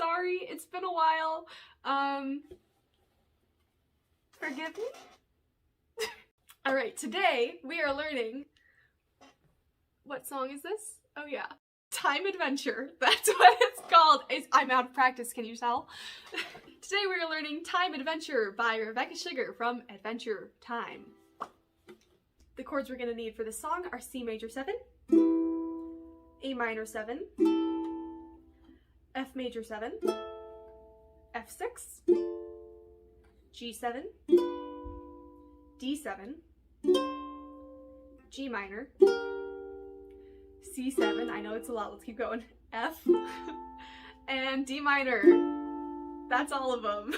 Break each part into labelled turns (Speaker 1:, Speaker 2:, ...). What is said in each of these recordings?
Speaker 1: sorry, it's been a while. Forgive me? Alright, today we are learning, what song is this? Oh yeah, Time Adventure. That's what it's called. I'm out of practice, can you tell? Today we are learning Time Adventure by Rebecca Sugar from Adventure Time. The chords we're going to need for this song are C major 7, A minor 7, F major 7, F6, G7, D7, G minor, C7, I know it's a lot, let's keep going, F, and D minor. That's all of them.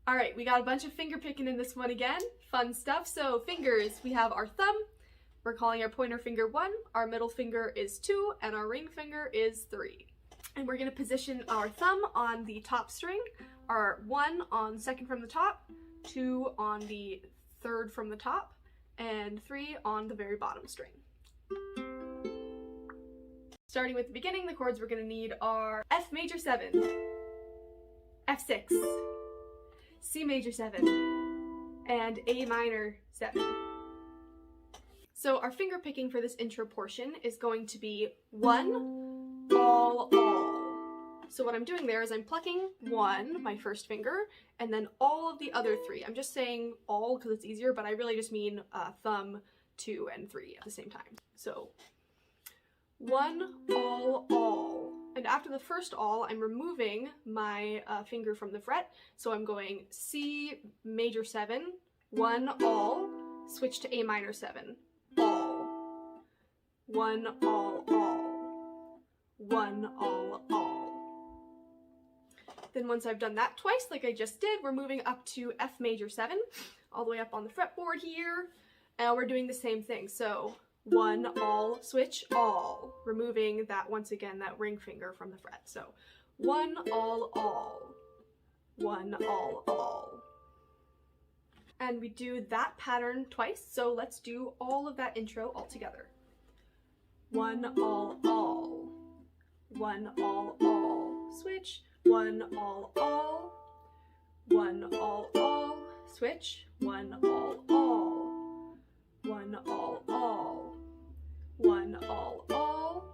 Speaker 1: Alright, we got a bunch of finger picking in this one again. Fun stuff. So fingers, we have our thumb. We're calling our pointer finger 1, our middle finger is 2, and our ring finger is 3. And we're going to position our thumb on the top string, our 1 on second from the top, 2 on the third from the top, and 3 on the very bottom string. Starting with the beginning, the chords we're going to need are F major 7, F6, C major 7, and A minor 7. So our finger picking for this intro portion is going to be 1, all. So what I'm doing there is I'm plucking 1, my first finger, and then all of the other 3. I'm just saying all because it's easier, but I really just mean thumb, 2, and 3 at the same time. So 1, all. And after the first all, I'm removing my finger from the fret. So I'm going C major 7, 1, all, switch to A minor 7, all. 1, all. 1, all. Then once I've done that twice, like I just did, we're moving up to F major 7, all the way up on the fretboard here. And we're doing the same thing. So 1, all, switch, all, removing that, once again, that ring finger from the fret. So 1, all, 1, all. And we do that pattern twice, so let's do all of that intro all together. 1, all, 1, all, switch, 1, all, 1, all, switch, 1, all, 1, all, 1, all,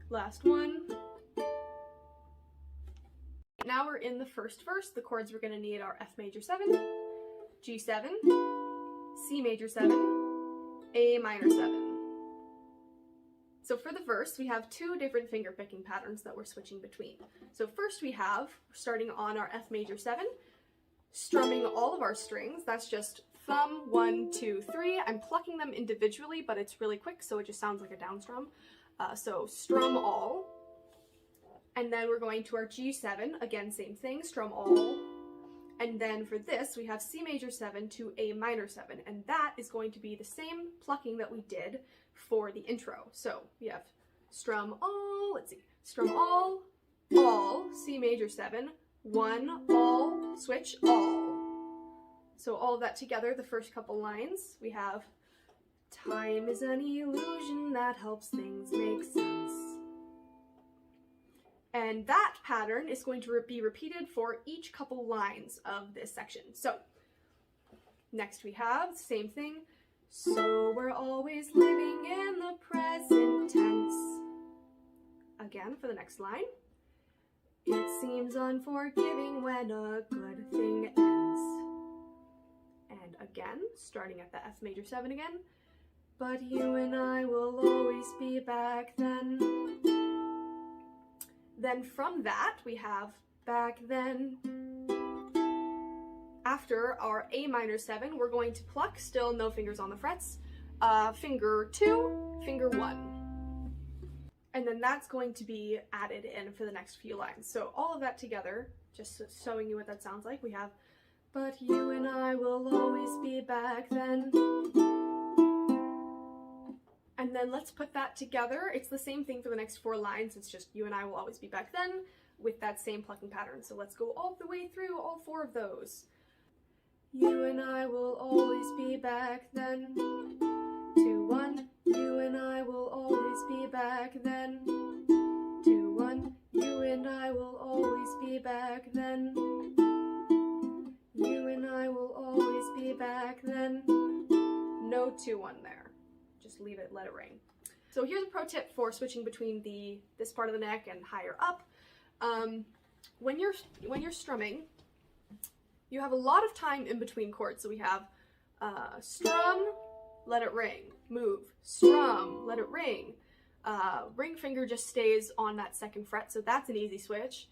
Speaker 1: last one. Now we're in the first verse. The chords we're going to need are F major 7, G7, C major 7, A minor 7. So for the verse, we have 2 different finger picking patterns that we're switching between. So first we have, starting on our F major 7, strumming all of our strings. That's just thumb, 1, 2, 3. I'm plucking them individually, but it's really quick, so it just sounds like a down strum. So strum all. And then we're going to our G7, again, same thing, strum all. And then for this, we have C major 7 to A minor 7, and that is going to be the same plucking that we did for the intro. So we have strum all, let's see, strum all, C major 7, 1, all, switch, all. So all of that together, the first couple lines, we have time is an illusion that helps things make sense. And that pattern is going to be repeated for each couple lines of this section. So next we have the same thing. So we're always living in the present tense. Again for the next line. It seems unforgiving when a good thing ends. And again, starting at the F major 7 again. But you and I will always be back then. Then from that, we have back then. After our A minor 7, we're going to pluck, still no fingers on the frets, finger 2, finger 1. And then that's going to be added in for the next few lines. So all of that together, just showing you what that sounds like, we have, but you and I will always be back then. And then let's put that together. It's the same thing for the next 4 lines. It's just you and I will always be back then with that same plucking pattern. So let's go all the way through all 4 of those. You and I will always be back then. 2, 1. You and I will always be back then. 2, 1. You and I will always be back then. You and I will always be back then. No 2-1 there. Just leave it, let it ring. So here's a pro tip for switching between this part of the neck and higher up. When you're strumming, you have a lot of time in between chords. So we have strum, let it ring, move, strum, let it ring. Ring finger just stays on that 2nd fret, so that's an easy switch.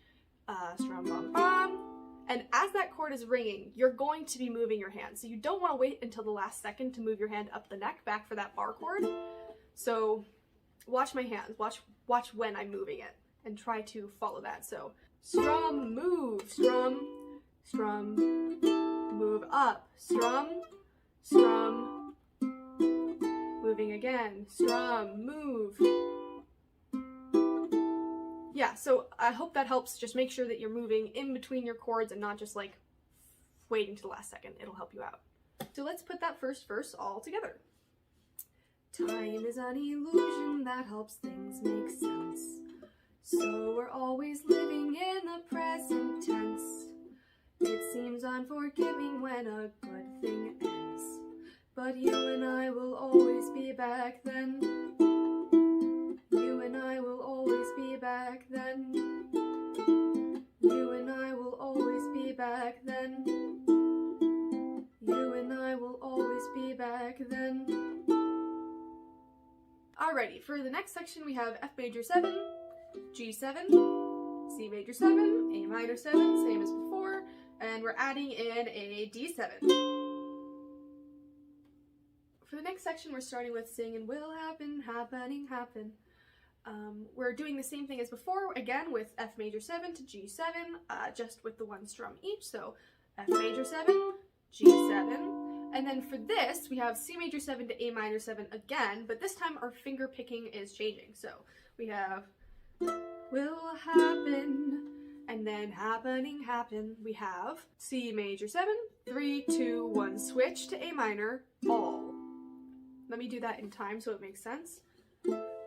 Speaker 1: Strum, bum, bum. And as that chord is ringing, you're going to be moving your hand. So you don't want to wait until the last second to move your hand up the neck back for that bar chord. So watch my hands, watch when I'm moving it, and try to follow that. So strum, move, strum, strum, move up, strum, strum, moving again, strum, move. Yeah, so I hope that helps. Just make sure that you're moving in between your chords and not just like waiting to the last second. It'll help you out. So let's put that first verse all together. Time is an illusion that helps things make sense. So we're always living in the present tense. It seems unforgiving when a good thing ends. But you and I will always be back then. You and I will always be back then. You and I will always be back then. You and I will always be back then. Alrighty, for the next section we have F major 7, G7, C major 7, A minor 7, same as before, and we're adding in a D7. For the next section we're starting with singing will happen, happening, happen. We're doing the same thing as before, again with F major 7 to G7, just with the 1 strum each, so F major 7, G7, and then for this we have C major 7 to A minor 7 again, but this time our finger picking is changing, so we have will happen, and then happening, happen. We have C major 7, 3, 2, 1, switch to A minor, all. Let me do that in time so it makes sense.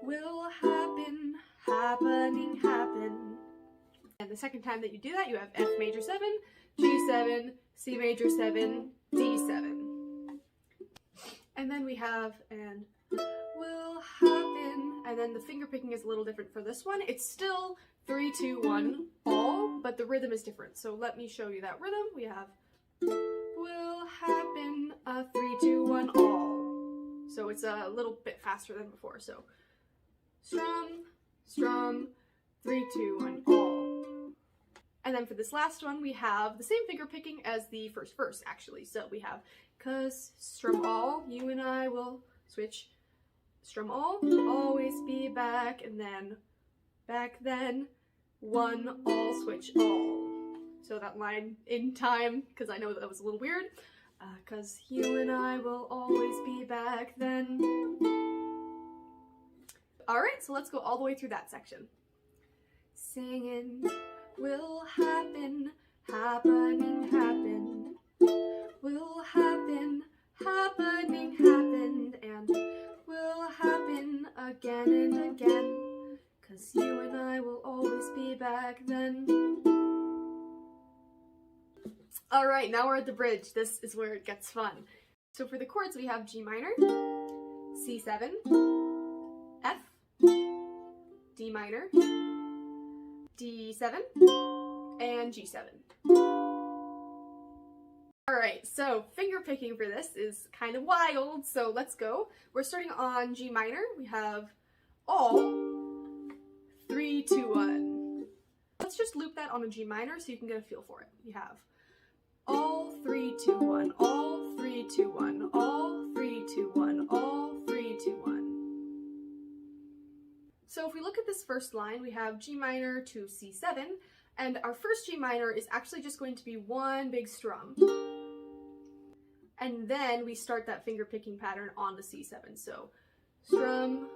Speaker 1: Will happen, happening, happen. And the second time that you do that, you have F major 7, G7, C major 7, D7. And then we have, and will happen, and then the finger picking is a little different for this one. It's still 3, 2, 1, all, but the rhythm is different. So let me show you that rhythm. We have will happen, 3, 2, 1, all. So it's a little bit faster than before. So strum, strum, 3, 2, 1, all. And then for this last one, we have the same finger picking as the first verse, actually. So we have, 'cause strum all, you and I will switch, strum all, always be back, and then back then, 1, all, switch, all. So that line in time, because I know that was a little weird. 'Cause you and I will always be back then. Alright, so let's go all the way through that section. Singing will happen, happening, happen. Will happen, happening, happened, and will happen again and again. 'Cause you and I will always be back then. Alright, now we're at the bridge. This is where it gets fun. So for the chords we have G minor, C7, F, D minor, D7, and G7. Alright, so finger picking for this is kind of wild, so let's go. We're starting on G minor. We have all, 3, 2, 1. Let's just loop that on a G minor so you can get a feel for it. You have all, 3, 2, 1, all, 3, 2, 1, all, 3, 2, 1, all, 3, 2, 1. So if we look at this first line, we have G minor to C7, and our first G minor is actually just going to be 1 big strum. And then we start that finger picking pattern on the C7. So strum,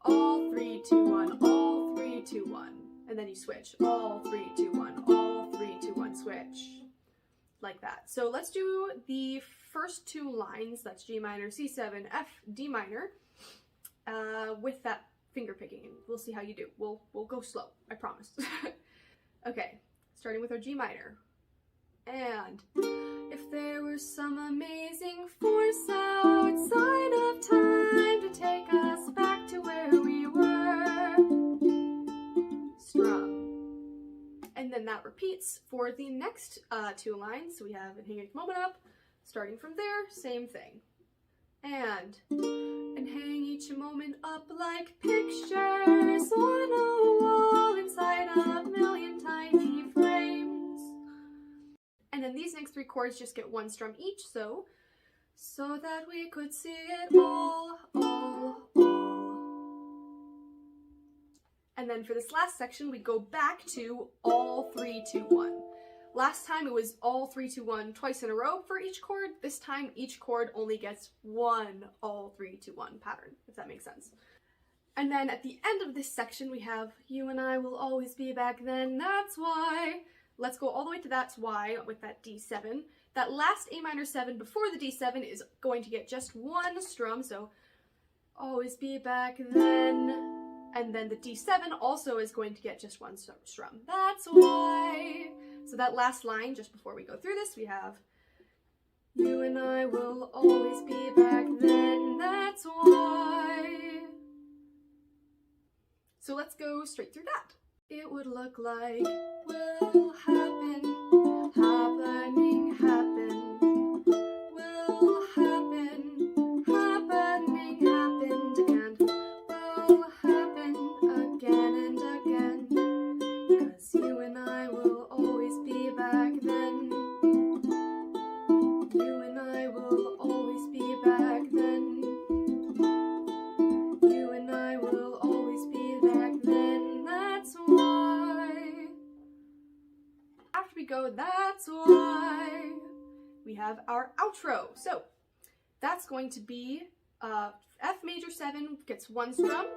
Speaker 1: all, 3, 2, 1, all, 3, 2, 1. And then you switch, all, 3, 2, 1, all, 3, 2, 1, switch. Like that. So let's do the first 2 lines, that's G minor, C7, F, D minor, with that finger picking, and we'll see how you do. We'll go slow, I promise. Okay, starting with our G minor. And if there were some amazing force outside of time to take us back to where we were, strum. And then that repeats for the next 2 lines. So we have and hang each moment up, starting from there, same thing. And hang each moment up like pictures on a wall inside a million tiny frames. And then these next 3 chords just get 1 strum each, so that we could see it all. And then for this last section, we go back to all 3, 2, 1. Last time it was all 3, 2, 1 twice in a row for each chord. This time each chord only gets 1 all 3, 2, 1 pattern, if that makes sense. And then at the end of this section we have you and I will always be back then, that's why. Let's go all the way to that's why with that D7. That last A minor 7 before the D7 is going to get just 1 strum, so always be back then. And then the D7 also is going to get just 1 strum. That's why. So that last line, just before we go through this, we have you and I will always be back then, that's why. So let's go straight through that. It would look like will happen, happening, happen, will happen, happening, happened, and will happen again and again, 'cause you and I will always be back then. You and I will always be back then. You and I will always be back then, that's why. After we go, that's why, we have our outro. So that's going to be F major 7 gets 1 strum,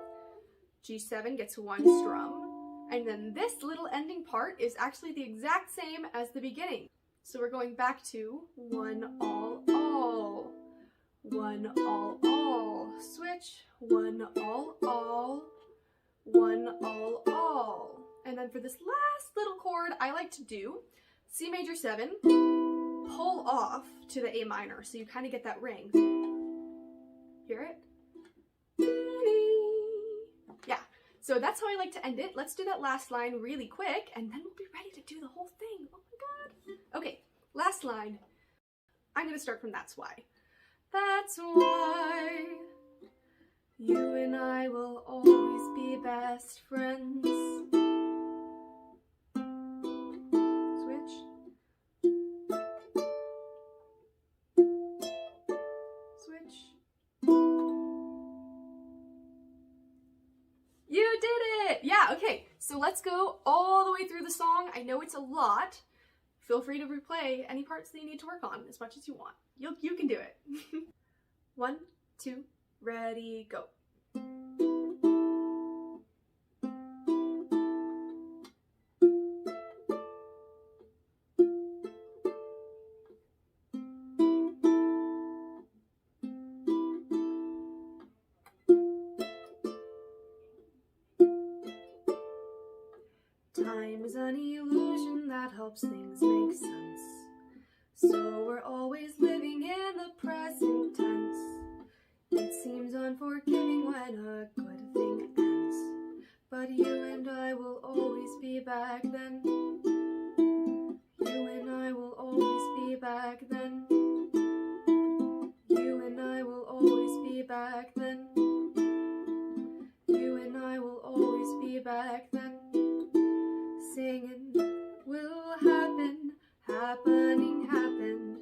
Speaker 1: G7 gets 1 strum, and then this little ending part is actually the exact same as the beginning. So we're going back to 1 all all, 1 all all, switch, 1 all all, 1 all all. And then for this last little chord, I like to do C major 7, pull off to the A minor, so you kind of get that ring. Hear it? Yeah, so that's how I like to end it. Let's do that last line really quick, and then we'll be ready to do the whole thing. Oh my god. Okay, last line. I'm gonna start from that's why. That's why you and I will always be best friends. Switch. Switch. You did it! Yeah, okay, so let's go all the way through the song. I know it's a lot. Feel free to replay any parts that you need to work on as much as you want. You can do it. 1, 2, ready, go. Time is an illusion that helps things make sense. So we're always living in the present tense. It seems unforgiving when a good thing ends. But you and I will always be back then. You and I will always be back then. You and I will always be back then. You and I will always be back then. Singing will happen, happening, happened.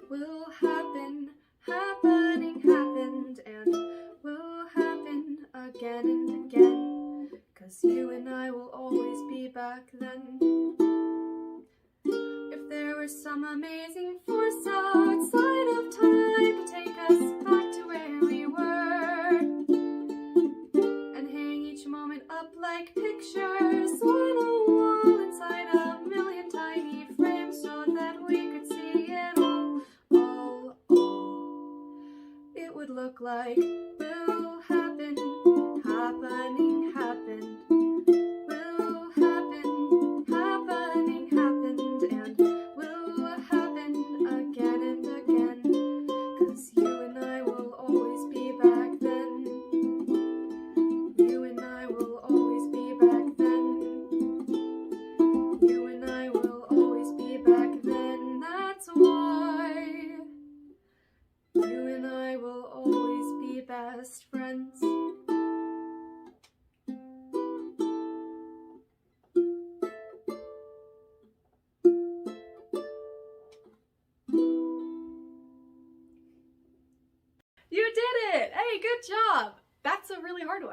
Speaker 1: Will happen, happening, happened, and will happen again and again. 'Cause you and I will always be back then. If there was some amazing force outside of time to take us back to where we were, and hang each moment up like pictures on a wall inside a million tiny frames, so that we could see it all. It would look like will happen, happen.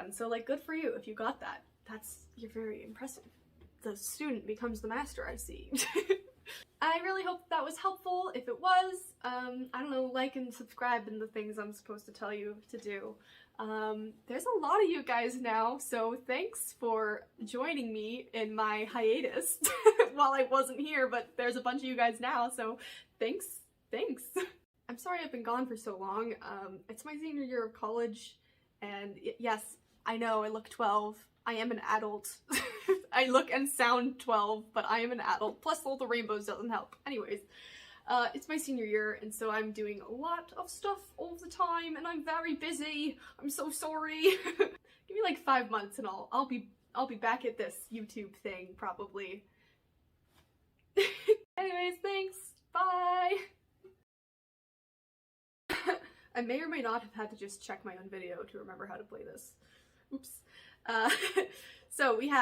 Speaker 1: one. So like, good for you if you got that. You're very impressive. The student becomes the master, I see. I really hope that was helpful. If it was, I don't know, like and subscribe and the things I'm supposed to tell you to do. There's a lot of you guys now, so thanks for joining me in my hiatus while I wasn't here, but there's a bunch of you guys now, so thanks. I'm sorry I've been gone for so long. It's my senior year of college, and yes, I know I look 12. I am an adult. I look and sound 12, but I am an adult. Plus all the rainbows doesn't help. Anyways, it's my senior year, and so I'm doing a lot of stuff all the time, and I'm very busy. I'm so sorry. Give me like 5 months and I'll be back at this YouTube thing, probably. Anyways, thanks. Bye. I may or may not have had to just check my own video to remember how to play this. Oops. So we have